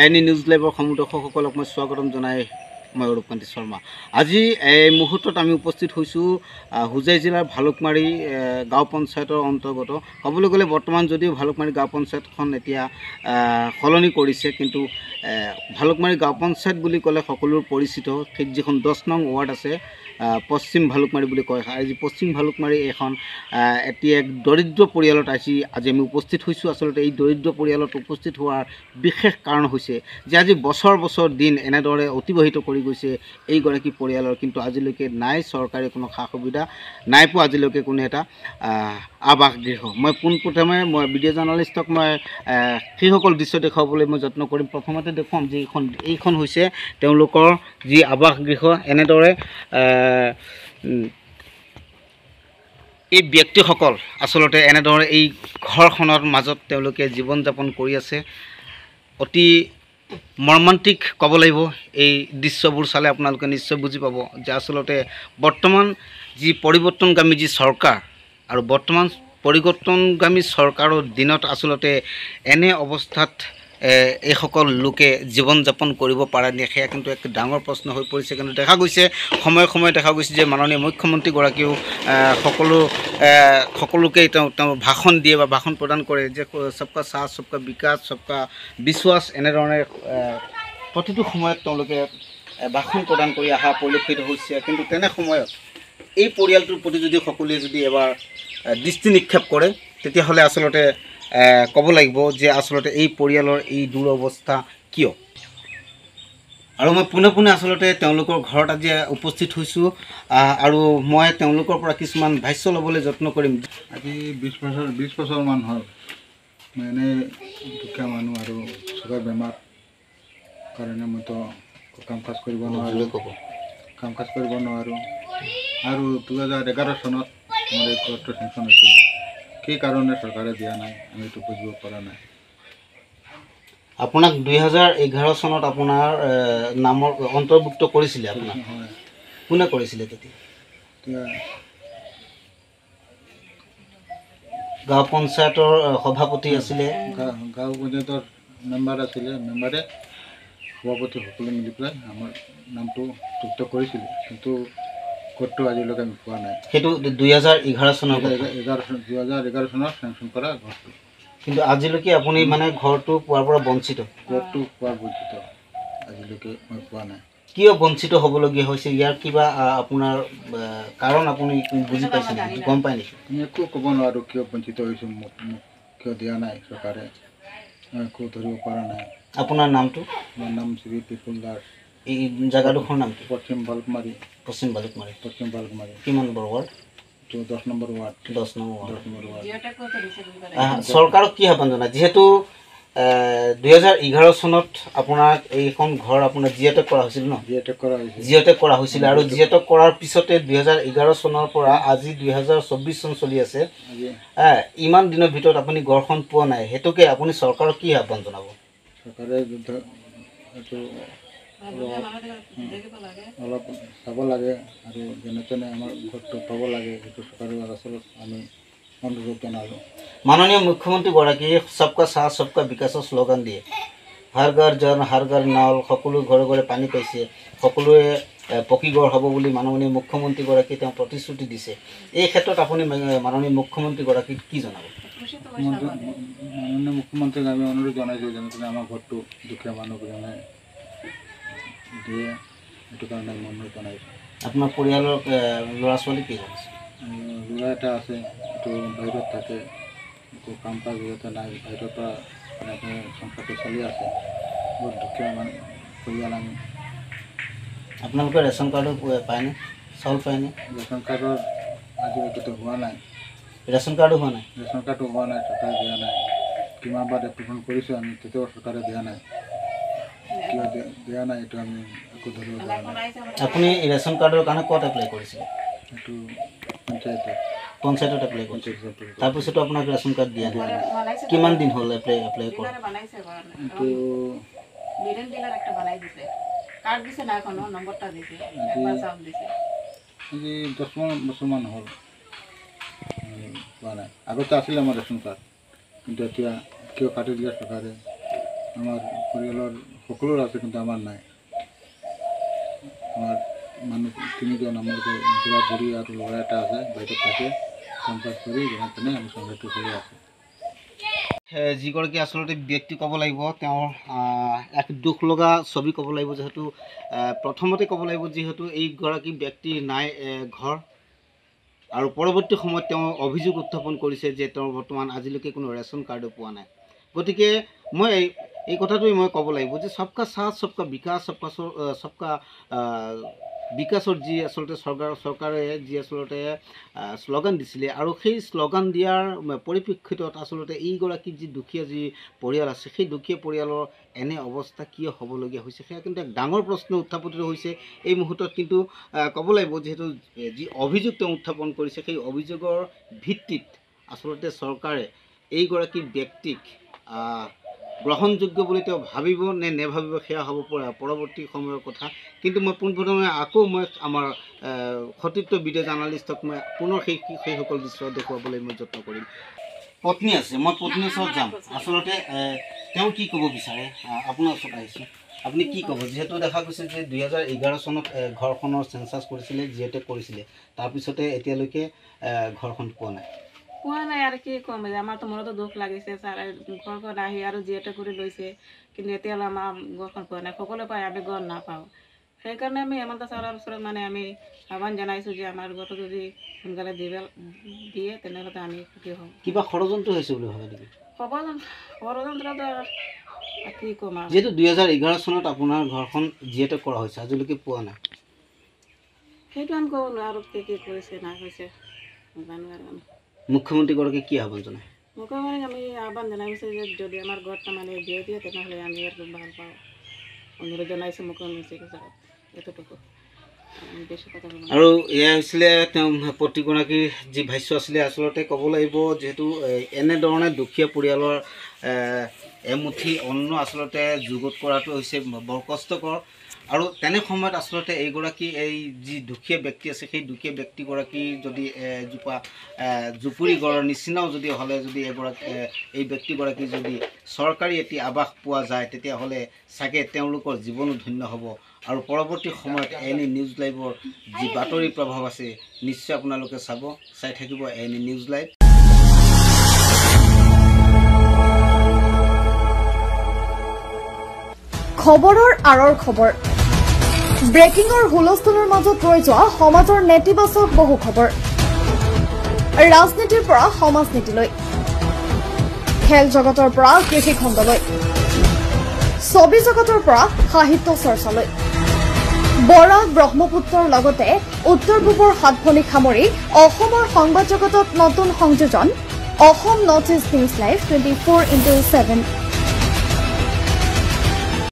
Any news লাইভৰ সমুদৰ্শকসকলক মই স্বাগতম জনাই মই অৰূপকান্তি শৰ্মা। আজি এই মুহূৰ্তত আমি উপস্থিত হৈছোঁ হোজাই জিলাৰ ভালুকমাৰী গাঁও পঞ্চায়তৰ অন্তৰ্গত। ক'বলৈ গ'লে বৰ্তমান যদিও ভালুকমাৰী গাঁও পঞ্চায়তখন এতিয়া সলনি কৰিছে, কিন্তু ভালুকমাৰী গাঁও পঞ্চায়ত বুলি ক'লে সকলোৰ পৰিচিত ঠিক যিখন 10 নং ৱাৰ্ড আছে পশ্চিম ভালুকমাৰী বুলি কয়। আজি পশ্চিম ভালুকমাৰী এখন এটি এক দৰিদ্ৰ পৰিয়ালত আজি আমি উপস্থিত হৈছোঁ। আচলতে এই দৰিদ্ৰ পৰিয়ালত উপস্থিত হোৱাৰ বিশেষ কাৰণ হৈছে যে আজি বছৰ বছৰ দিন এনেদৰে অতিবাহিত কৰি গৈছে এইগৰাকী পৰিয়ালৰ, কিন্তু আজিলৈকে নাই চৰকাৰী কোনো সা সুবিধা, নাই পোৱা আজিলৈকে কোনো এটা আৱাস গৃহ। মই পোনপ্ৰথমে মই ভিডিঅ' জাৰ্ণালিষ্টক মই সেইসকল দৃশ্য দেখুৱাবলৈ মই যত্ন কৰিম। প্ৰথমতে দেখুৱাম যে এইখন হৈছে তেওঁলোকৰ যি আৱাস গৃহ। এনেদৰে এই ব্যক্তিসকল আচলতে এনেদৰে এই ঘৰখনৰ মাজত তেওঁলোকে জীৱন যাপন কৰি আছে। অতি মৰ্মান্তিক ক'ব লাগিব। এই দৃশ্যবোৰ চালে আপোনালোকে নিশ্চয় বুজি পাব যে আচলতে বৰ্তমান যি পৰিৱৰ্তনগামী যি চৰকাৰ আৰু বৰ্তমান পৰিৱৰ্তনগামী চৰকাৰৰ দিনত আচলতে এনে অৱস্থাত এইসকল লোকে জীৱন যাপন কৰিব পাৰে নে, সেয়া কিন্তু এক ডাঙৰ প্ৰশ্ন হৈ পৰিছে। কিন্তু দেখা গৈছে সময়ে সময়ে দেখা গৈছে যে মাননীয় মুখ্যমন্ত্ৰীগৰাকীও সকলোকে তেওঁ ভাষণ দিয়ে বা ভাষণ প্ৰদান কৰে যে সবকা সাথ সবকা বিকাশ সবকা বিশ্বাস, এনেধৰণে প্ৰতিটো সময়ত তেওঁলোকে ভাষণ প্ৰদান কৰি অহা পৰিলক্ষিত হৈছে। কিন্তু তেনে সময়ত এই পৰিয়ালটোৰ প্ৰতি যদি সকলোৱে যদি এবাৰ দৃষ্টি নিক্ষেপ কৰে তেতিয়াহ'লে আচলতে ক'ব লাগিব যে আচলতে এই পৰিয়ালৰ এই দুৰৱস্থা কিয়। আৰু মই পোনে পোনে আচলতে তেওঁলোকৰ ঘৰত আজি উপস্থিত হৈছোঁ আৰু মই তেওঁলোকৰ পৰা কিছুমান ভাষ্য ল'বলৈ যত্ন কৰিম। আজি 20 বছৰমান হ'ল মই এনেই দুখীয়া মানুহ আৰু চুগাৰ বেমাৰ কাৰণে মইতো কাম কাজ কৰিব নোৱাৰোঁ। আৰু 2011 চনত মোৰ এই ঘৰটো চেংচন হৈছিলে। কি কাৰণে চৰকাৰে দিয়া নাই আমি এইটো বুজিব পৰা নাই। আপোনাক 2011 চনত আপোনাৰ নামৰ অন্তৰ্ভুক্ত কৰিছিলে আপোনাক? হয়। কোনে কৰিছিলে তেতিয়া? গাঁও পঞ্চায়তৰ সভাপতি আছিলে? গাঁও পঞ্চায়তৰ মেম্বাৰ আছিলে। মেম্বাৰে সভাপতি সকলোৱে মিলি পেলাই আমাৰ নামটো যুক্ত কৰিছিলে, কিন্তু ক'তটো আজিলৈকে আমি পোৱা নাই। সেইটো 2011 চনৰ 2011 চনত চেংচন কৰা ঘৰটো, কিন্তু আজিলৈকে আপুনি মানে ঘৰটো পোৱাৰ পৰা বঞ্চিত? ঘৰটো পোৱাৰ বঞ্চিত আজিলৈকে মই পোৱা নাই। কিয় বঞ্চিত হ'বলগীয়া হৈছে? ইয়াৰ কিবা আপোনাৰ কাৰণ আপুনি বুজি পাইছে নেকি, গম পায় নেকি? আমি একো ক'ব নোৱাৰোঁ কিয় বঞ্চিত হৈছোঁ, মোক কিয় দিয়া নাই চৰকাৰে, মই একো ধৰিব পৰা নাই। আপোনাৰ নামটো? মোৰ নাম শ্ৰী পিপুল দাস। এই জেগাডোখৰ নাম কি? পশ্চিম ভালুকমাৰী। পশ্চিম ভালুকমাৰী। পশ্চিম ভালুকমাৰী। কিমান number ward? 10 number ward. 10 number ward. চৰকাৰক চৰকাৰক কি আহ্বান জনায়? যিহেতু 2011 চনত আপোনাক এইখন ঘৰ আপোনাৰ জিঅ'টেক কৰা হৈছিল ন? জিঅ'টেক কৰা হৈছিলে, আৰু জিঅ'টেক কৰাৰ পিছতে 2011 চনৰ পৰা আজি 2024 চন চলি আছে। ইমান দিনৰ ভিতৰত আপুনি ঘৰখন পোৱা নাই, সেইটোকে আপুনি চৰকাৰক কি আহ্বান জনাব? চৰকাৰে এইটো অলপ চাব লাগে আৰু যেনে তেনে আমাৰ ঘৰটো পাব লাগে, সেইটো চৰকাৰৰ আচলত আমি অনুৰোধ জনালোঁ। মাননীয় মুখ্যমন্ত্ৰীগৰাকীয়ে সবকা সাথ সবকা বিকাশৰ শ্লোগান দিয়ে। হৰ ঘৰ জল হৰ ঘৰ নল, সকলো ঘৰে ঘৰে পানী পাইছে, সকলোৱে পকী ঘৰ হ'ব বুলি মাননীয় মুখ্যমন্ত্ৰীগৰাকীয়ে তেওঁ প্ৰতিশ্ৰুতি দিছে। এই ক্ষেত্ৰত আপুনি মাননীয় মুখ্যমন্ত্ৰীগৰাকীক কি জনাব? মাননীয় মুখ্যমন্ত্ৰীক আমি অনুৰোধ জনাইছোঁ যেনে তেনে আমাৰ ঘৰটো দুখীয়া মানুহজনে দিয়ে, সেইটো কাৰণে আমি অনুৰোধ জনাইছোঁ। আপোনাৰ পৰিয়ালৰ ল'ৰা ছোৱালী কেইজন আছে? ল'ৰা এটা আছে, এইটো বাহিৰত থাকে, একো কাম কাজ ইয়াতে নাই, বাহিৰৰ পৰা সংসাৰটো চলি আছে। বহুত দুখীয়া মানুহ পৰিয়াল আমি। আপোনালোকে ৰেচন কাৰ্ডো পায়নে? চাউল পায়নে? ৰেচন কাৰ্ডৰ আজিলৈকেতো হোৱা নাই। ৰেচন কাৰ্ডো হোৱা নাই? ৰেচন কাৰ্ডো হোৱা নাই, চৰকাৰে দিয়া নাই। কিমানবাৰ এপ্লিকেশ্যন কৰিছোঁ আমি, তেতিয়াও চৰকাৰে দিয়া নাই। কিয় দিয়া নাই এইটো আমি একো ধৰিব পৰা নাই। আপুনি ৰেচন কাৰ্ডৰ কাৰণে ক'ত এপ্লাই কৰিছিলে? এইটো পঞ্চায়তত এপ্লাই কৰিছে। তাৰপিছতো আপোনাক ৰেচন কাৰ্ড দিয়া নাই? কিমান দিন হ'ল এপ্লাই কৰা? এইটো আজি 10 বছৰমান হ'ল পোৱা নাই। আগতে আছিলে আমাৰ ৰেচন কাৰ্ড, কিন্তু এতিয়া কিয় কাটি দিলে চৰকাৰে আমাৰ পৰিয়ালৰ সকলোৰ আছে, কিন্তু আমাৰ নাই। আমাৰ মানুহ 3জন, আমাৰ বুঢ়া বুঢ়ী আৰু ল'ৰা এটা আছে, বাহিৰত থাকে। কাম কাজ কৰি যেনে তেনে আমি সংসাৰটো চলি আছোঁ। যিগৰাকী আচলতে ব্যক্তি ক'ব লাগিব, তেওঁৰ এক দুখ লগা ছবি ক'ব লাগিব, যিহেতু প্ৰথমতে ক'ব লাগিব যিহেতু এইগৰাকী ব্যক্তিৰ নাই ঘৰ, আৰু পৰৱৰ্তী সময়ত তেওঁ অভিযোগ উত্থাপন কৰিছে যে তেওঁৰ বৰ্তমান আজিলৈকে কোনো ৰেচন কাৰ্ডো পোৱা নাই। গতিকে মই এই কথাটোৱে মই ক'ব লাগিব যে সবকা সাথ সবকা বিকাশ, সবকা বিকাশৰ যি আচলতে চৰকাৰে যি আচলতে শ্লোগান দিছিলে, আৰু সেই শ্লোগান দিয়াৰ পৰিপ্ৰেক্ষিতত আচলতে এইগৰাকী যি দুখীয়া যি পৰিয়াল আছে, সেই দুখীয়া পৰিয়ালৰ এনে অৱস্থা কিয় হ'বলগীয়া হৈছে, সেয়া কিন্তু এক ডাঙৰ প্ৰশ্ন উত্থাপিত হৈছে এই মুহূৰ্তত। কিন্তু ক'ব লাগিব যিহেতু যি অভিযোগ তেওঁ উত্থাপন কৰিছে, সেই অভিযোগৰ ভিত্তিত আচলতে চৰকাৰে এইগৰাকী ব্যক্তিক গ্ৰহণযোগ্য বুলি তেওঁ ভাবিব নে নেভাবিব, সেয়া হ'ব পৰৱৰ্তী সময়ৰ কথা। কিন্তু মই পোনপ্ৰথমে আকৌ মই আমাৰ সতীৰ্থ ভিডিঅ' জাৰ্ণালিষ্টক মই পুনৰ সেইসকল দৃশ্য দেখুৱাবলৈ মই যত্ন কৰিম। পত্নী আছে, মই পত্নীৰ ওচৰত যাম। আচলতে তেওঁ কি ক'ব বিচাৰে, আপোনাৰ ওচৰত আহিছোঁ, আপুনি কি ক'ব? যিহেতু দেখা গৈছে যে 2011 চনত ঘৰখনৰ চেঞ্চাছ কৰিছিলে, যিহেতু কৰিছিলে, তাৰপিছতে এতিয়ালৈকে ঘৰখন পোৱা নাই আৰু কি ক'ম, আমাৰতো মনতো দুখ লাগিছে ছাৰ। ঘৰখন আহি আৰু যিহেতু কৰি লৈছে, কিন্তু এতিয়ালৈ আমাৰ ঘৰখন পোৱা নাই। সকলোৱে পাই, আমি ঘৰ নাপাওঁ। সেইকাৰণে আমি হেমন্ত ছাৰৰ ওচৰত আমি আহ্বান জনাইছোঁ যে আমাৰ ঘৰটো যদি সোনকালে দিয়ে তেনেহ'লে আমি সুখী হ'ম। কিবা ষড়যন্ত্ৰ হৈছে বুলি ভাবে নেকি? ষড়যন্ত্ৰটো কি ক'ম আৰু, যিহেতু 2011 চনত আপোনাৰ ঘৰখন যিহেতু কৰা হৈছে, আজিলৈকে পোৱা নাই, সেইটো আমি ক'ব নোৱাৰোঁ। কি কৰিছে না হৈছে জানো আৰু। আমি মুখ্যমন্ত্ৰীগৰাকীক কি আহ্বান জনায়? মুখ্যমন্ত্ৰীক আমি আহ্বান জনাইছোঁ যে যদি আমাৰ ঘৰত দিয়ে দিয়ে তেনেহ'লে আমি আৰু ভাল পাওঁ। অনুৰোধ জনাইছোঁ মুখ্যমন্ত্ৰীক ওচৰত, এতটুকু বেছি কথা ক'ব। আৰু এয়া হৈছিলে তেওঁ প্ৰতিগৰাকীৰ যি ভাষ্য আছিলে। আচলতে ক'ব লাগিব যিহেতু এনেধৰণে দুখীয়া পৰিয়ালৰ এমুঠি অন্ন আচলতে যুগুত কৰাটো হৈছে বৰ কষ্টকৰ, আৰু তেনে সময়ত আচলতে এইগৰাকী এই যি দুখীয়া ব্যক্তি আছে, সেই দুখীয়া ব্যক্তিগৰাকী যদি এজোপা জুপুৰি ঘৰৰ নিচিনাও যদি হ'লে যদি এই ব্যক্তিগৰাকী যদি চৰকাৰী এটি আৱাস পোৱা যায়, তেতিয়াহ'লে চাগে তেওঁলোকৰ জীৱনো ধন্য হ'ব। আৰু পৰৱৰ্তী সময়ত এনি নিউজ লাইভৰ যি বাতৰি প্ৰভাৱ আছে, নিশ্চয় আপোনালোকে চাই থাকিব এনি নিউজ লাইভ। খবৰৰ আঁৰৰ খবৰ, ব্ৰেকিঙৰ হুলস্থুলৰ মাজত ৰৈ যোৱা সমাজৰ নেতিবাচক বহু খবৰ, ৰাজনীতিৰ পৰা সমাজনীতিলৈ, খেল জগতৰ পৰা কৃষি খণ্ডলৈ, ছবি জগতৰ পৰা সাহিত্য চৰ্চালৈ, বৰাক ব্ৰহ্মপুত্ৰৰ লগতে উত্তৰ পূবৰ সাতভনীক সামৰি অসমৰ সংবাদ জগতত নতুন সংযোজন, Assam north east news live 24/7।